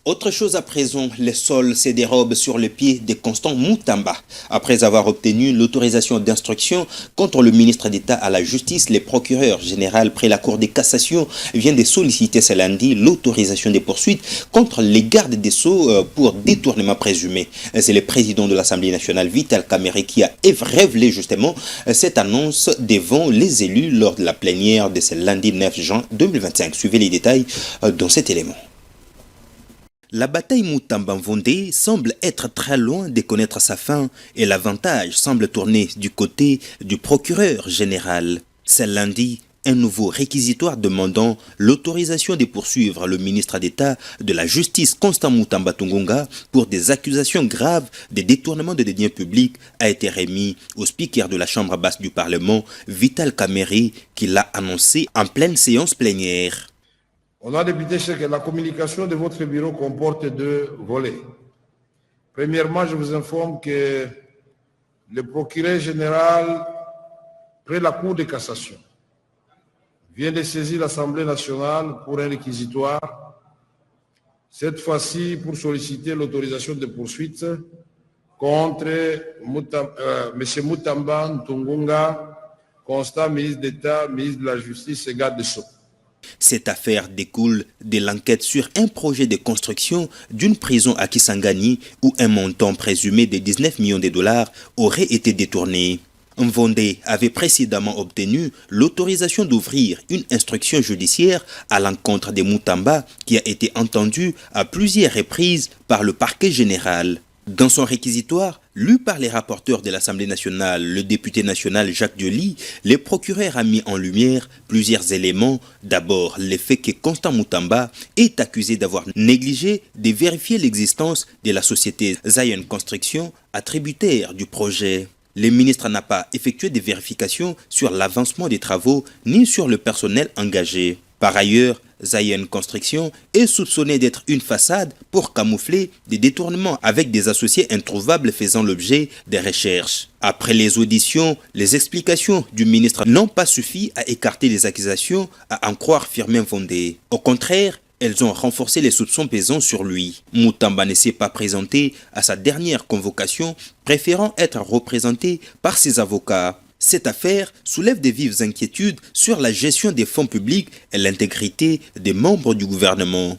Autre chose à présent, les sols se dérobent sur le pied de Constant Moutamba. Après avoir obtenu l'autorisation d'instruction contre le ministre d'État à la Justice, le procureur général près la Cour de cassation vient de solliciter ce lundi l'autorisation des poursuites contre les gardes des Sceaux pour détournement présumé. C'est le président de l'Assemblée nationale, Vital Kamerhe, qui a révélé justement cette annonce devant les élus lors de la plénière de ce lundi 9 juin 2025. Suivez les détails dans cet élément. La bataille Moutamba-Mvondé semble être très loin de connaître sa fin et l'avantage semble tourner du côté du procureur général. Ce lundi, un nouveau réquisitoire demandant l'autorisation de poursuivre le ministre d'État de la Justice Constant Moutamba Tungunga pour des accusations graves de détournement de deniers publics a été remis au speaker de la Chambre basse du Parlement, Vital Kamerhe, qui l'a annoncé en pleine séance plénière. Honorable député, c'est que la communication de votre bureau comporte deux volets. Premièrement, je vous informe que le procureur général près la Cour de cassation vient de saisir l'Assemblée nationale pour un réquisitoire, cette fois-ci pour solliciter l'autorisation de poursuite contre M. Moutamba Tungunga, Constant ministre d'État, ministre de la Justice et garde des Sceaux. Cette affaire découle de l'enquête sur un projet de construction d'une prison à Kisangani où un montant présumé de 19 millions de dollars aurait été détourné. Mvondé avait précédemment obtenu l'autorisation d'ouvrir une instruction judiciaire à l'encontre de Moutamba qui a été entendue à plusieurs reprises par le parquet général. Dans son réquisitoire, lu par les rapporteurs de l'Assemblée nationale, le député national Jacques Dioli, le procureur a mis en lumière plusieurs éléments. D'abord, le fait que Constant Moutamba est accusé d'avoir négligé de vérifier l'existence de la société Zion Construction, attributaire du projet. Le ministre n'a pas effectué de vérifications sur l'avancement des travaux ni sur le personnel engagé. Par ailleurs, Zion Construction est soupçonné d'être une façade pour camoufler des détournements avec des associés introuvables faisant l'objet des recherches. Après les auditions, les explications du ministre n'ont pas suffi à écarter les accusations, à en croire Firmin Mvondé. Au contraire, elles ont renforcé les soupçons pesant sur lui. Moutamba ne s'est pas présenté à sa dernière convocation, préférant être représenté par ses avocats. Cette affaire soulève de vives inquiétudes sur la gestion des fonds publics et l'intégrité des membres du gouvernement.